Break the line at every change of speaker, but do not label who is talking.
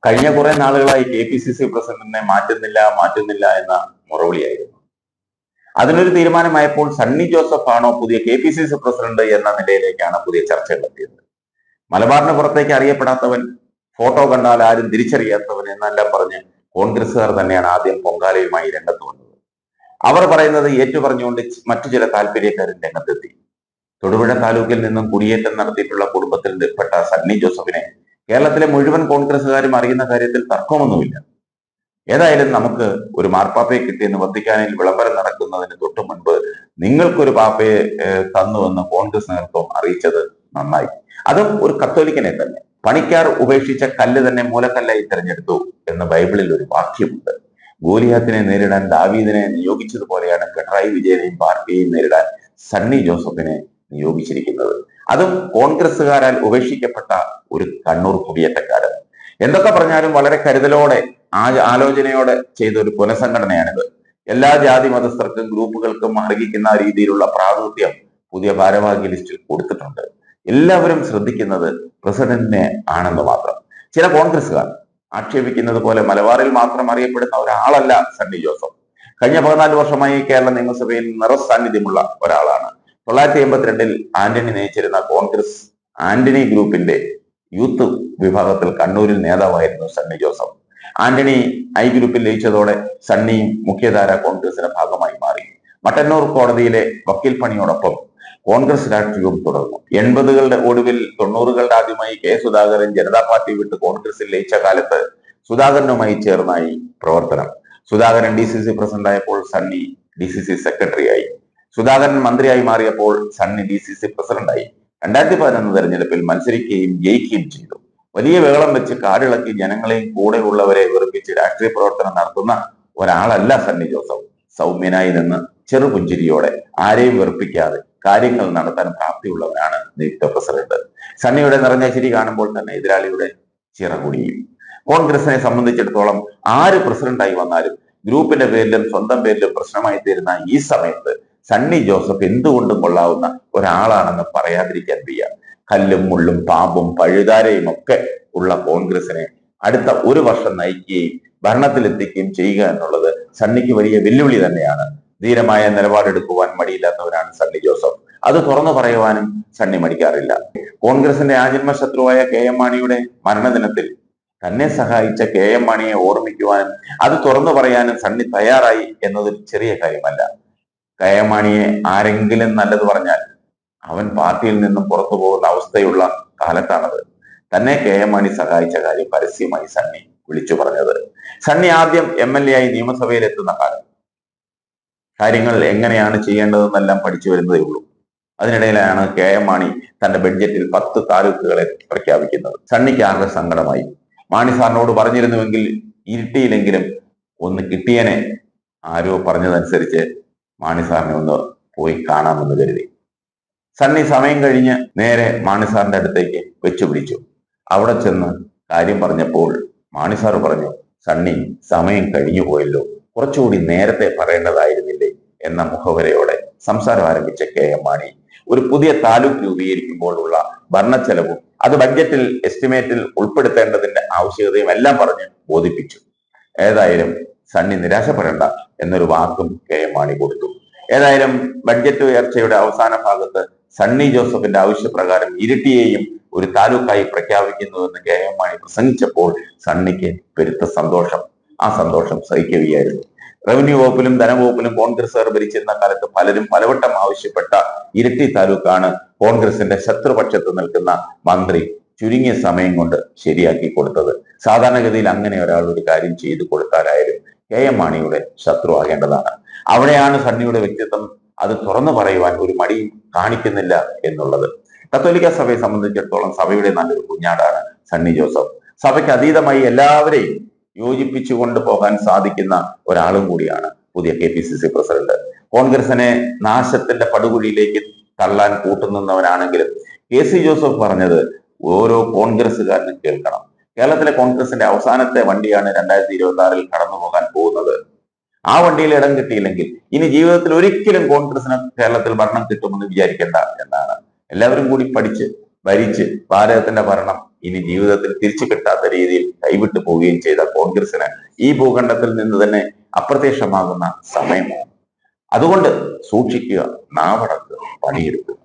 കഴിഞ്ഞ കുറെ നാളുകളായി KPCC പ്രസിഡന്റിനെ മാറ്റുന്നില്ല എന്ന മുറവിളിയായിരുന്നു. അതിനൊരു തീരുമാനമായപ്പോൾ സണ്ണി ജോസഫ് ആണോ പുതിയ KPCC പ്രസിഡന്റ് എന്ന നിലയിലേക്കാണ് പുതിയ ചർച്ചകൾ എത്തിയത്. മലബാറിന് പുറത്തേക്ക് അറിയപ്പെടാത്തവൻ, ഫോട്ടോ കണ്ടാൽ ആരും തിരിച്ചറിയാത്തവൻ എന്നെല്ലാം പറഞ്ഞ് കോൺഗ്രസുകാർ തന്നെയാണ് ആദ്യം പൊങ്കാലയുമായി രംഗത്ത് വന്നത്. അവർ പറയുന്നത് ഏറ്റുപറഞ്ഞുകൊണ്ട് മറ്റു ചില താല്പര്യക്കാരും രംഗത്തെത്തി. തൊടുപുഴ താലൂക്കിൽ നിന്നും കുടിയേറ്റം നടത്തിയിട്ടുള്ള കുടുംബത്തിൽപ്പെട്ട സണ്ണി ജോസഫിനെ കേരളത്തിലെ മുഴുവൻ കോൺഗ്രസുകാരും അറിയുന്ന കാര്യത്തിൽ തർക്കമൊന്നുമില്ല. ഏതായാലും നമുക്ക് ഒരു മാർപ്പാപ്പയെ കിട്ടിയെന്ന് വത്തിക്കാനിൽ വിളംബരം നടക്കുന്നതിന് തൊട്ടു മുൻപ് നിങ്ങൾക്കൊരു പാപ്പയെ തന്നുവെന്ന് കോൺഗ്രസ് നേതൃത്വം അറിയിച്ചത് നന്നായി. അതും ഒരു കത്തോലിക്കനെ തന്നെ. പണിക്കാർ ഉപേക്ഷിച്ച കല്ല് തന്നെ മൂലക്കല്ലായി തിരഞ്ഞെടുത്തു എന്ന് ബൈബിളിൽ ഒരു വാക്യമുണ്ട്. ഗോലിയാത്തിനെ നേരിടാൻ ദാവീദിനെ നിയോഗിച്ചതുപോലെയാണ് പിണറായി വിജയനെയും പാർട്ടിയെയും നേരിടാൻ സണ്ണി ജോസഫിനെ നിയോഗിച്ചിരിക്കുന്നത്. അതും കോൺഗ്രസുകാരാൽ ഉപേക്ഷിക്കപ്പെട്ട ഒരു കണ്ണൂർ കുടിയേറ്റക്കാരൻ. എന്തൊക്കെ പറഞ്ഞാലും വളരെ കരുതലോടെ ആലോചനയോടെ ചെയ്ത ഒരു പുനഃസംഘടനയാണിത്. എല്ലാ ജാതി മതസ്ഥർക്കും ഗ്രൂപ്പുകൾക്കും അർഹിക്കുന്ന രീതിയിലുള്ള പ്രാതിനിധ്യം പുതിയ ഭാരവാഹി ലിസ്റ്റിൽ കൊടുത്തിട്ടുണ്ട്. എല്ലാവരും ശ്രദ്ധിക്കുന്നത് പ്രസിഡന്റിനെ ആണെന്ന് മാത്രം. ചില കോൺഗ്രസുകാർ ആക്ഷേപിക്കുന്നത് പോലെ മലബാറിൽ മാത്രം അറിയപ്പെടുന്ന ഒരാളല്ല സണ്ണി ജോസഫ്. കഴിഞ്ഞ 14 വർഷമായി കേരള നിയമസഭയിൽ നിറസാന്നിധ്യമുള്ള ഒരാളാണ്. 1982 ആന്റണി നയിച്ചിരുന്ന കോൺഗ്രസ് ആന്റണി ഗ്രൂപ്പിന്റെ യൂത്ത് വിഭാഗത്തിൽ കണ്ണൂരിൽ നേതാവായിരുന്നു സണ്ണി ജോസഫ്. ആന്റണി ഐ ഗ്രൂപ്പിൽ ലയിച്ചതോടെ സണ്ണിയും മുഖ്യധാര കോൺഗ്രസിന്റെ ഭാഗമായി മാറി. മട്ടന്നൂർ കോടതിയിലെ വക്കീൽ പണിയോടൊപ്പം കോൺഗ്രസ് രാഷ്ട്രീയവും തുടർന്നു. 80കളുടെ ഒടുവിൽ 90കളുടെ ആദ്യമായി കെ സുധാകരൻ ജനതാ പാർട്ടി വിട്ട് കോൺഗ്രസിൽ ലയിച്ച കാലത്ത് സുധാകരനുമായി ചേർന്നായി പ്രവർത്തനം. സുധാകരൻ DCC പ്രസിഡന്റായപ്പോൾ സണ്ണി DCC സെക്രട്ടറിയായി. സുധാകരൻ മന്ത്രിയായി മാറിയപ്പോൾ സണ്ണി DCC പ്രസിഡന്റായി. 2011 തെരഞ്ഞെടുപ്പിൽ മത്സരിക്കുകയും ജയിക്കുകയും ചെയ്തു. വലിയ വേളം വെച്ച് കാടിളക്കി ജനങ്ങളെയും കൂടെ ഉള്ളവരെ വെറുപ്പിച്ച് രാഷ്ട്രീയ പ്രവർത്തനം നടത്തുന്ന ഒരാളല്ല സണ്ണി ജോസഫ്. സൗമ്യനായി നിന്ന് ചെറുപുഞ്ചിരിയോടെ ആരെയും വെറുപ്പിക്കാതെ കാര്യങ്ങൾ നടത്താൻ പ്രാപ്തിയുള്ളവനാണ് നിയുക്ത പ്രസിഡന്റ്. സണ്ണിയുടെ നിറഞ്ഞ ചിരി കാണുമ്പോൾ തന്നെ എതിരാളിയുടെ ചിറകുടിയും. കോൺഗ്രസിനെ സംബന്ധിച്ചിടത്തോളം ആര് പ്രസിഡന്റായി വന്നാലും ഗ്രൂപ്പിന്റെ പേരിലും സ്വന്തം പേരിലും പ്രശ്നമായി തീരുന്ന ഈ സമയത്ത് സണ്ണി ജോസഫ് എന്തുകൊണ്ടും കൊള്ളാവുന്ന ഒരാളാണെന്ന് പറയാതിരിക്കാൻ വയ്യ. കല്ലും മുള്ളും പാമ്പും പഴുതാരയും ഒക്കെ ഉള്ള കോൺഗ്രസിനെ അടുത്ത ഒരു വർഷം നയിക്കുകയും ഭരണത്തിലെത്തിക്കുകയും ചെയ്യുക എന്നുള്ളത് സണ്ണിക്ക് വലിയ വെല്ലുവിളി തന്നെയാണ്. ധീരമായ നിലപാടെടുക്കുവാൻ മടിയില്ലാത്തവരാണ് സണ്ണി ജോസഫ്. അത് തുറന്നു പറയുവാനും സണ്ണി മടിക്കാറില്ല. കോൺഗ്രസിന്റെ ആജന്മ ശത്രുവായ KM മാണിയുടെ മരണദിനത്തിൽ തന്നെ സഹായിച്ച KM മാണിയെ ഓർമ്മിക്കുവാനും അത് തുറന്നു പറയാനും സണ്ണി തയ്യാറായി എന്നത് ചെറിയ കാര്യമല്ല. KM മാണിയെ ആരെങ്കിലും നല്ലത് പറഞ്ഞാൽ അവൻ പാർട്ടിയിൽ നിന്നും പുറത്തു പോകുന്ന അവസ്ഥയുള്ള കാലത്താണത്. തന്നെ KM മാണി സഹായിച്ച കാര്യം പരസ്യമായി സണ്ണി വിളിച്ചു പറഞ്ഞത്. സണ്ണി ആദ്യം MLA ആയി നിയമസഭയിൽ എത്തുന്ന കാലം കാര്യങ്ങൾ എങ്ങനെയാണ് ചെയ്യേണ്ടതെന്നെല്ലാം പഠിച്ചു വരുന്നതേ ഉള്ളൂ. അതിനിടയിലാണ് KM മാണി തന്റെ ബഡ്ജറ്റിൽ 10 താലൂക്കുകളെ പ്രഖ്യാപിക്കുന്നത്. സണ്ണിക്ക് ആകെ സങ്കടമായി. മാണി സാറിനോട് പറഞ്ഞിരുന്നുവെങ്കിൽ ഇരുട്ടിയിലെങ്കിലും ഒന്ന് കിട്ടിയനെ ആരോ പറഞ്ഞതനുസരിച്ച് മാണി സാറിനെ ഒന്ന് പോയി കാണാമെന്ന് കരുതി. സണ്ണി സമയം കഴിഞ്ഞ് നേരെ മാണി സാറിന്റെ അടുത്തേക്ക് വെച്ചുപിടിച്ചു. അവിടെ ചെന്ന് കാര്യം പറഞ്ഞപ്പോൾ മാണി സാർ പറഞ്ഞു, സണ്ണി സമയം കഴിഞ്ഞു പോയല്ലോ, കുറച്ചുകൂടി നേരത്തെ പറയേണ്ടതായിരുന്നില്ലേ എന്ന മുഖവരയോടെ സംസാരം ആരംഭിച്ച KM മാണി ഒരു പുതിയ താലൂക്ക് രൂപീകരിക്കുമ്പോൾ ഉള്ള ഭരണച്ചെലവും അത് ബഡ്ജറ്റിൽ എസ്റ്റിമേറ്റിൽ ഉൾപ്പെടുത്തേണ്ടതിന്റെ ആവശ്യകതയും എല്ലാം പറഞ്ഞ് ബോധിപ്പിച്ചു. ഏതായാലും സണ്ണി നിരാശപ്പെടേണ്ട എന്നൊരു വാക്കും KM മാണി കൊടുത്തു. ഏതായാലും ബഡ്ജറ്റ് ഉയർച്ചയുടെ അവസാന ഭാഗത്ത് സണ്ണി ജോസഫിന്റെ ആവശ്യപ്രകാരം ഇരിട്ടിയെയും ഒരു താലൂക്കായി പ്രഖ്യാപിക്കുന്നുവെന്ന് KM മാണി പ്രസംഗിച്ചപ്പോൾ സണ്ണിക്ക് പെരുത്ത സന്തോഷം. ആ സന്തോഷം സഹിക്കുകയായിരുന്നു. റവന്യൂ വകുപ്പിലും ധനവകുപ്പിലും കോൺഗ്രസുകാർ ഭരിച്ചിരുന്ന കാലത്ത് പലരും പലവട്ടം ആവശ്യപ്പെട്ട ഇരിട്ടി താലൂക്കാണ് കോൺഗ്രസിന്റെ ശത്രുപക്ഷത്ത് നിൽക്കുന്ന മന്ത്രി ചുരുങ്ങിയ സമയം കൊണ്ട് ശരിയാക്കി കൊടുത്തത്. സാധാരണഗതിയിൽ അങ്ങനെ ഒരാൾ ഒരു കാര്യം ചെയ്തു കൊടുത്താലായാലും KM മാണിയുടെ ശത്രു ആകേണ്ടതാണ്. അവിടെയാണ് സണ്ണിയുടെ വ്യക്തിത്വം. അത് തുറന്നു പറയുവാൻ ഒരു മടിയും കാണിക്കുന്നില്ല എന്നുള്ളത്. കത്തോലിക്ക സഭയെ സംബന്ധിച്ചിടത്തോളം സഭയുടെ നല്ലൊരു കുഞ്ഞാടാണ് സണ്ണി ജോസഫ്. സഭയ്ക്ക് അതീതമായി എല്ലാവരെയും യോജിപ്പിച്ചു കൊണ്ടുപോകാൻ സാധിക്കുന്ന ഒരാളും കൂടിയാണ് പുതിയ KPCC പ്രസിഡന്റ്. കോൺഗ്രസിനെ നാശത്തിന്റെ പടുകുഴിയിലേക്ക് തള്ളാൻ കൂട്ടുനിന്നവനാണെങ്കിലും KC ജോസഫ് പറഞ്ഞത് ഓരോ കോൺഗ്രസുകാരനും കേൾക്കണം. കേരളത്തിലെ കോൺഗ്രസിന്റെ അവസാനത്തെ വണ്ടിയാണ് 2026 കടന്നു പോകാൻ പോകുന്നത്. ആ വണ്ടിയിൽ ഇടം കിട്ടിയില്ലെങ്കിൽ ഇനി ജീവിതത്തിൽ ഒരിക്കലും കോൺഗ്രസിന് കേരളത്തിൽ ഭരണം കിട്ടുമെന്ന് വിചാരിക്കേണ്ട എന്നാണ്. എല്ലാവരും കൂടി പഠിച്ച് ഭരിച്ച് ഭാരതത്തിന്റെ ഭരണം ഇനി ജീവിതത്തിൽ തിരിച്ചു കിട്ടാത്ത രീതിയിൽ കൈവിട്ടു പോവുകയും ചെയ്ത കോൺഗ്രസിന് ഈ ഭൂഖണ്ഡത്തിൽ നിന്ന് തന്നെ അപ്രത്യക്ഷമാകുന്ന സമയമാണ്. അതുകൊണ്ട് സൂക്ഷിക്കുക, നാവടക്കുക, പണിയെടുക്കുക.